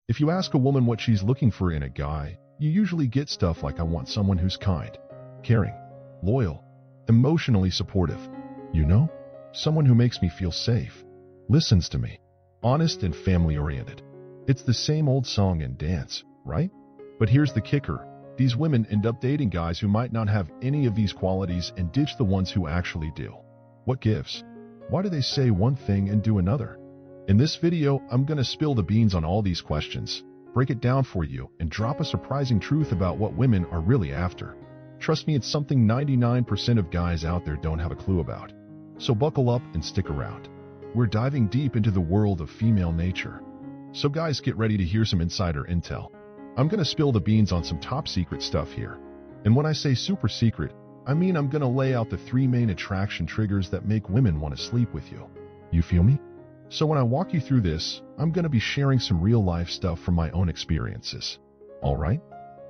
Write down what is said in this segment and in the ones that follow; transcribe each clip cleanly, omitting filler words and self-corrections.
If you ask a woman what she's looking for in a guy, you usually get stuff like I want someone who's kind, caring, loyal, emotionally supportive. You know? Someone who makes me feel safe, listens to me, honest and family-oriented. It's the same old song and dance, right? But here's the kicker. These women end up dating guys who might not have any of these qualities and ditch the ones who actually do. What gives? Why do they say one thing and do another? In this video, I'm gonna spill the beans on all these questions, break it down for you, and drop a surprising truth about what women are really after. Trust me, it's something 99% of guys out there don't have a clue about. So buckle up and stick around. We're diving deep into the world of female nature. So guys, get ready to hear some insider intel. I'm gonna spill the beans on some top secret stuff here. And when I say super secret, I mean I'm gonna lay out the 3 main attraction triggers that make women want to sleep with you. You feel me? So when I walk you through this, I'm gonna be sharing some real-life stuff from my own experiences. Alright?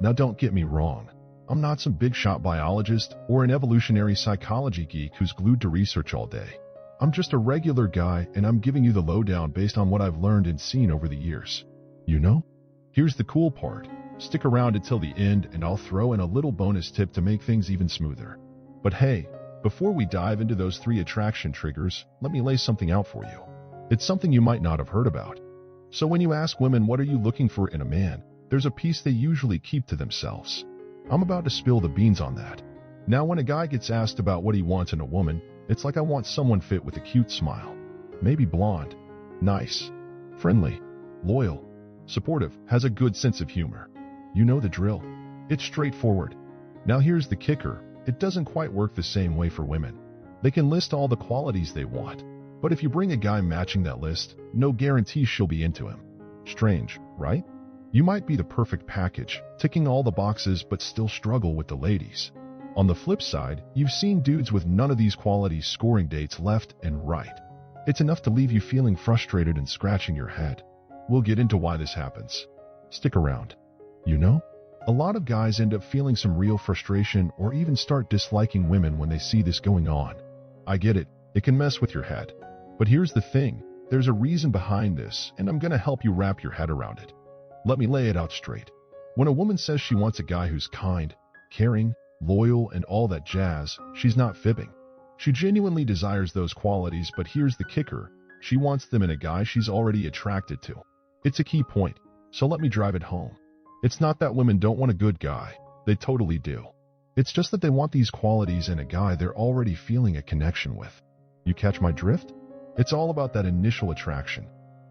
Now don't get me wrong. I'm not some big-shot biologist or an evolutionary psychology geek who's glued to research all day. I'm just a regular guy, and I'm giving you the lowdown based on what I've learned and seen over the years. You know? Here's the cool part. Stick around until the end and I'll throw in a little bonus tip to make things even smoother. But hey, before we dive into those 3 attraction triggers, let me lay something out for you. It's something you might not have heard about. So when you ask women what are you looking for in a man, there's a piece they usually keep to themselves. I'm about to spill the beans on that. Now when a guy gets asked about what he wants in a woman, it's like I want someone fit with a cute smile. Maybe blonde, nice, friendly, loyal, supportive, has a good sense of humor. You know the drill. It's straightforward. Now here's the kicker. It doesn't quite work the same way for women. They can list all the qualities they want, but if you bring a guy matching that list, no guarantee she'll be into him. Strange, right? You might be the perfect package, ticking all the boxes but still struggle with the ladies. On the flip side, you've seen dudes with none of these qualities scoring dates left and right. It's enough to leave you feeling frustrated and scratching your head. We'll get into why this happens. Stick around. You know, a lot of guys end up feeling some real frustration or even start disliking women when they see this going on. I get it, it can mess with your head. But here's the thing, there's a reason behind this, and I'm gonna help you wrap your head around it. Let me lay it out straight. When a woman says she wants a guy who's kind, caring, loyal, and all that jazz, she's not fibbing. She genuinely desires those qualities, but here's the kicker. She wants them in a guy she's already attracted to. It's a key point, so let me drive it home. It's not that women don't want a good guy. They totally do. It's just that they want these qualities in a guy they're already feeling a connection with. You catch my drift? It's all about that initial attraction.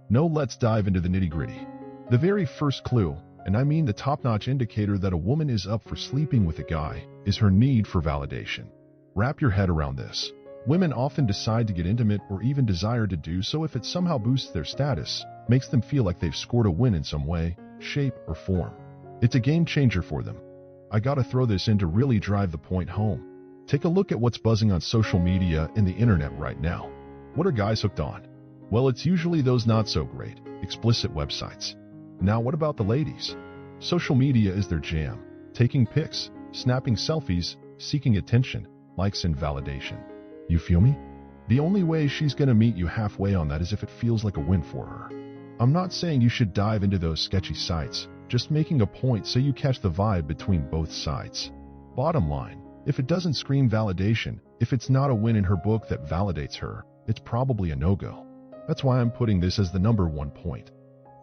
Now let's dive into the nitty-gritty. The very first clue, and I mean the top-notch indicator that a woman is up for sleeping with a guy, is her need for validation. Wrap your head around this. Women often decide to get intimate or even desire to do so if it somehow boosts their status, makes them feel like they've scored a win in some way, shape, or form. It's a game changer for them. I gotta throw this in to really drive the point home. Take a look at what's buzzing on social media and the internet right now. What are guys hooked on? Well, it's usually those not-so-great, explicit websites. Now what about the ladies? Social media is their jam. Taking pics, snapping selfies, seeking attention, likes, and validation. You feel me? The only way she's gonna meet you halfway on that is if it feels like a win for her. I'm not saying you should dive into those sketchy sites, just making a point so you catch the vibe between both sides. Bottom line, if it doesn't scream validation, if it's not a win in her book that validates her, it's probably a no-go. That's why I'm putting this as the #1 point.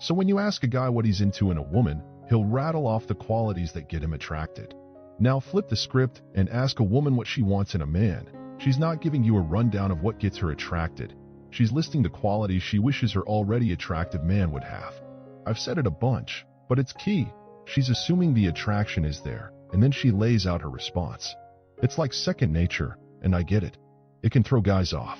So when you ask a guy what he's into in a woman, he'll rattle off the qualities that get him attracted. Now flip the script and ask a woman what she wants in a man. She's not giving you a rundown of what gets her attracted. She's listing the qualities she wishes her already attractive man would have. I've said it a bunch, but it's key. She's assuming the attraction is there, and then she lays out her response. It's like second nature, and I get it. It can throw guys off.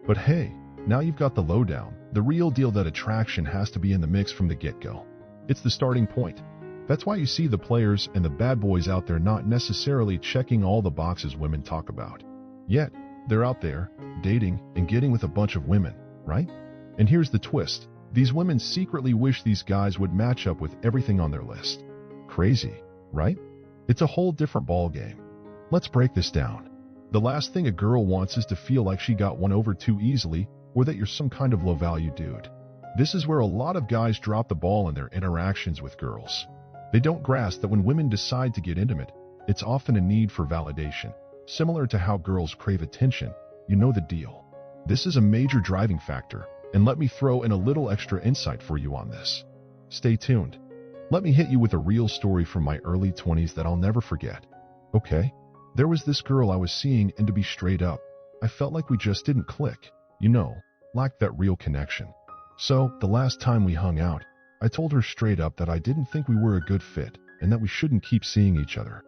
But hey, now you've got the lowdown, the real deal that attraction has to be in the mix from the get-go. It's the starting point. That's why you see the players and the bad boys out there not necessarily checking all the boxes women talk about. Yet, they're out there, dating and getting with a bunch of women, right? And here's the twist. These women secretly wish these guys would match up with everything on their list. Crazy, right? It's a whole different ballgame. Let's break this down. The last thing a girl wants is to feel like she got one over too easily, or that you're some kind of low-value dude. This is where a lot of guys drop the ball in their interactions with girls. They don't grasp that when women decide to get intimate, it's often a need for validation. Similar to how girls crave attention, you know the deal. This is a major driving factor, and let me throw in a little extra insight for you on this. Stay tuned. Let me hit you with a real story from my early 20s that I'll never forget. Okay, there was this girl I was seeing, and to be straight up, I felt like we just didn't click, lacked that real connection. So, the last time we hung out, I told her straight up that I didn't think we were a good fit and that we shouldn't keep seeing each other.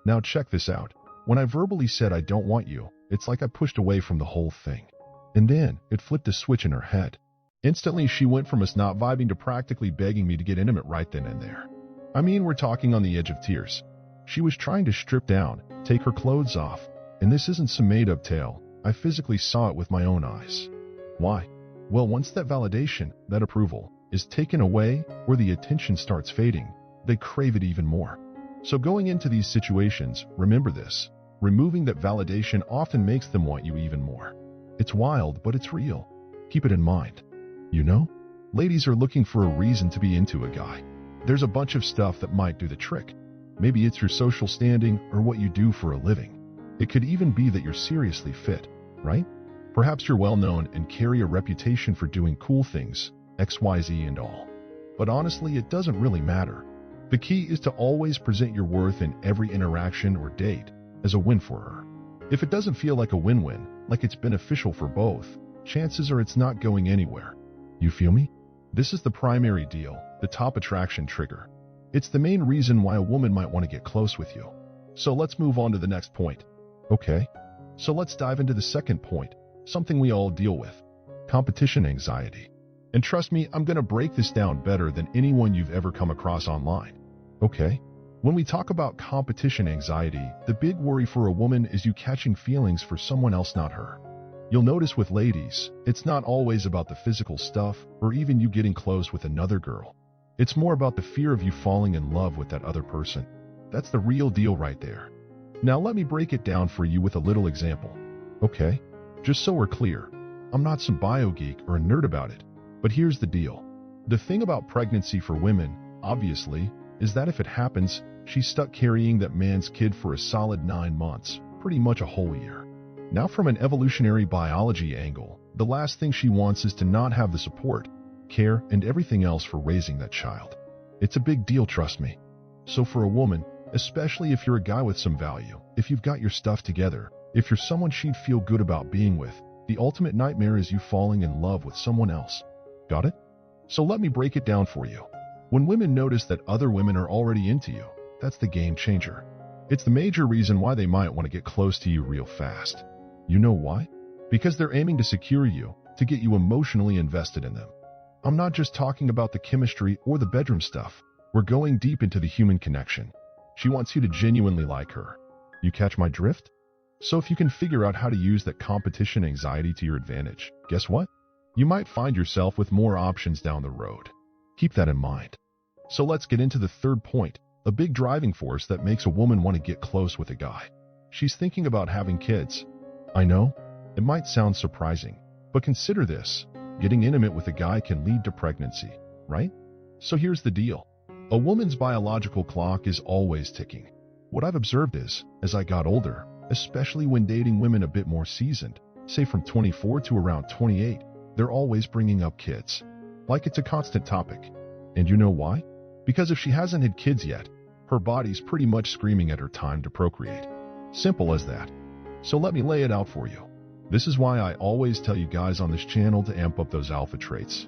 Now check this out. When I verbally said I don't want you, it's like I pushed away from the whole thing. And then, it flipped a switch in her head. Instantly, she went from us not vibing to practically begging me to get intimate right then and there. I mean, we're talking on the edge of tears. She was trying to strip down, take her clothes off, and this isn't some made-up tale. I physically saw it with my own eyes. Why? Well, once that validation, that approval, is taken away or the attention starts fading, they crave it even more. So going into these situations, remember this. Removing that validation often makes them want you even more. It's wild, but it's real. Keep it in mind. Ladies are looking for a reason to be into a guy. There's a bunch of stuff that might do the trick. Maybe it's your social standing or what you do for a living. It could even be that you're seriously fit, right? Perhaps you're well known and carry a reputation for doing cool things, XYZ and all. But honestly, it doesn't really matter. The key is to always present your worth in every interaction or date as a win for her. If it doesn't feel like a win-win, like it's beneficial for both, chances are it's not going anywhere. You feel me? This is the primary deal, the top attraction trigger. It's the main reason why a woman might want to get close with you. So let's move on to the next point. Okay, so let's dive into the second point, something we all deal with: competition anxiety. And trust me, I'm going to break this down better than anyone you've ever come across online. Okay, when we talk about competition anxiety, the big worry for a woman is you catching feelings for someone else, not her. You'll notice with ladies, it's not always about the physical stuff or even you getting close with another girl. It's more about the fear of you falling in love with that other person. That's the real deal right there. Now let me break it down for you with a little example. Okay, just so we're clear, I'm not some bio geek or a nerd about it, but here's the deal. The thing about pregnancy for women, obviously, is that if it happens, she's stuck carrying that man's kid for a solid 9 months, pretty much a whole year. Now from an evolutionary biology angle, the last thing she wants is to not have the support, care, and everything else for raising that child. It's a big deal, trust me. So for a woman, especially if you're a guy with some value, if you've got your stuff together, if you're someone she'd feel good about being with, the ultimate nightmare is you falling in love with someone else. Got it? So let me break it down for you. When women notice that other women are already into you, that's the game changer. It's the major reason why they might want to get close to you real fast. You know why? Because they're aiming to secure you, to get you emotionally invested in them. I'm not just talking about the chemistry or the bedroom stuff. We're going deep into the human connection. She wants you to genuinely like her. You catch my drift? So if you can figure out how to use that competition anxiety to your advantage, guess what? You might find yourself with more options down the road. Keep that in mind. So let's get into the third point, a big driving force that makes a woman want to get close with a guy. She's thinking about having kids. I know, it might sound surprising, but consider this. Getting intimate with a guy can lead to pregnancy, right? So here's the deal. A woman's biological clock is always ticking. What I've observed is, as I got older, especially when dating women a bit more seasoned, say from 24 to around 28, they're always bringing up kids. Like it's a constant topic. And you know why? Because if she hasn't had kids yet, her body's pretty much screaming at her time to procreate. Simple as that. So let me lay it out for you. This is why I always tell you guys on this channel to amp up those alpha traits,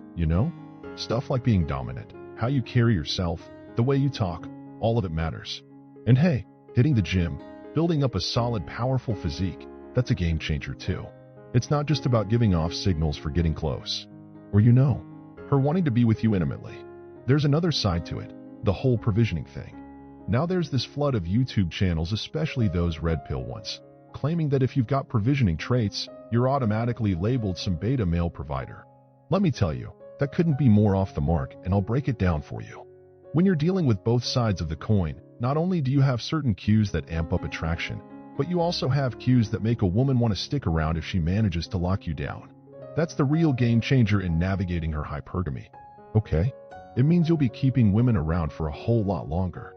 Stuff like being dominant, how you carry yourself, the way you talk, all of it matters. And hey, hitting the gym, building up a solid, powerful physique, that's a game changer too. It's not just about giving off signals for getting close. Or her wanting to be with you intimately. There's another side to it, the whole provisioning thing. Now there's this flood of YouTube channels, especially those red pill ones, claiming that if you've got provisioning traits, you're automatically labeled some beta male provider. Let me tell you, that couldn't be more off the mark, and I'll break it down for you. When you're dealing with both sides of the coin, not only do you have certain cues that amp up attraction, but you also have cues that make a woman want to stick around if she manages to lock you down. That's the real game changer in navigating her hypergamy. Okay? It means you'll be keeping women around for a whole lot longer.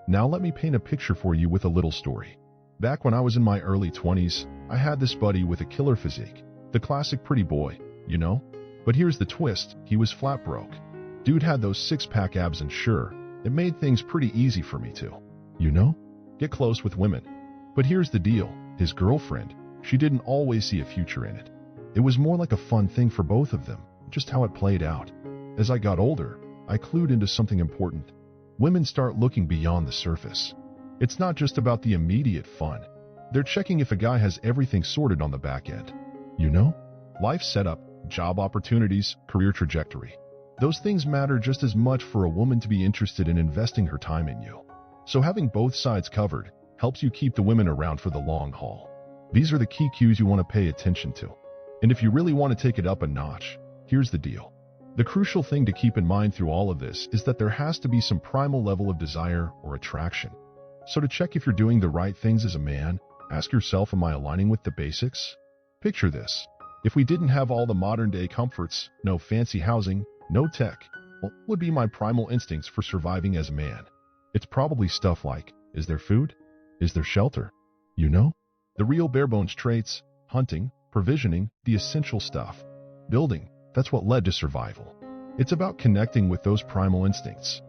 Now let me paint a picture for you with a little story. Back when I was in my early 20s, I had this buddy with a killer physique. The classic pretty boy, you know? But here's the twist, he was flat broke. Dude had those six-pack abs and sure, it made things pretty easy for me to, you know, get close with women. But here's the deal, his girlfriend, she didn't always see a future in it. It was more like a fun thing for both of them, just how it played out. As I got older, I clued into something important. Women start looking beyond the surface. It's not just about the immediate fun. They're checking if a guy has everything sorted on the back end. You know? Life setup, job opportunities, career trajectory. Those things matter just as much for a woman to be interested in investing her time in you. So having both sides covered helps you keep the women around for the long haul. These are the key cues you want to pay attention to. And if you really want to take it up a notch, here's the deal. The crucial thing to keep in mind through all of this is that there has to be some primal level of desire or attraction. So to check if you're doing the right things as a man, ask yourself, am I aligning with the basics? Picture this. If we didn't have all the modern-day comforts, no fancy housing, no tech, what would be my primal instincts for surviving as a man? It's probably stuff like, is there food? Is there shelter? You know? The real bare-bones traits, hunting, provisioning, the essential stuff. Building, that's what led to survival. It's about connecting with those primal instincts.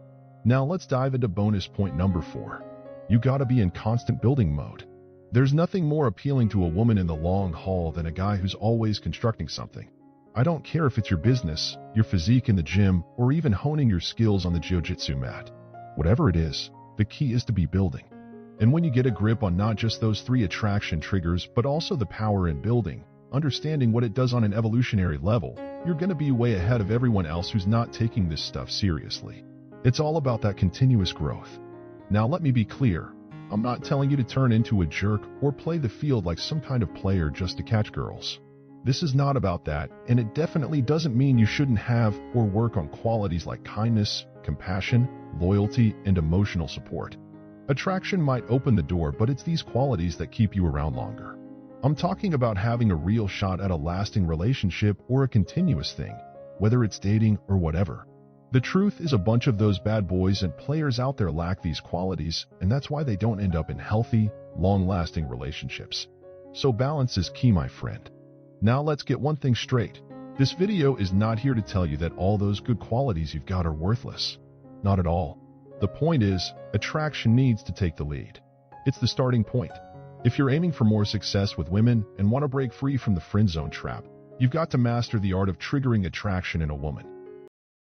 Now let's dive into bonus point number 4. You gotta be in constant building mode. There's nothing more appealing to a woman in the long haul than a guy who's always constructing something. I don't care if it's your business, your physique in the gym, or even honing your skills on the jiu-jitsu mat. Whatever it is, the key is to be building. And when you get a grip on not just those 3 attraction triggers, but also the power in building, understanding what it does on an evolutionary level, you're going to be way ahead of everyone else who's not taking this stuff seriously. It's all about that continuous growth. Now let me be clear. I'm not telling you to turn into a jerk or play the field like some kind of player just to catch girls. This is not about that, and it definitely doesn't mean you shouldn't have or work on qualities like kindness, compassion, loyalty, and emotional support. Attraction might open the door, but it's these qualities that keep you around longer. I'm talking about having a real shot at a lasting relationship or a continuous thing, whether it's dating or whatever. The truth is a bunch of those bad boys and players out there lack these qualities, and that's why they don't end up in healthy, long-lasting relationships. So balance is key, my friend. Now let's get one thing straight. This video is not here to tell you that all those good qualities you've got are worthless. Not at all. The point is, attraction needs to take the lead. It's the starting point. If you're aiming for more success with women and want to break free from the friend zone trap, you've got to master the art of triggering attraction in a woman.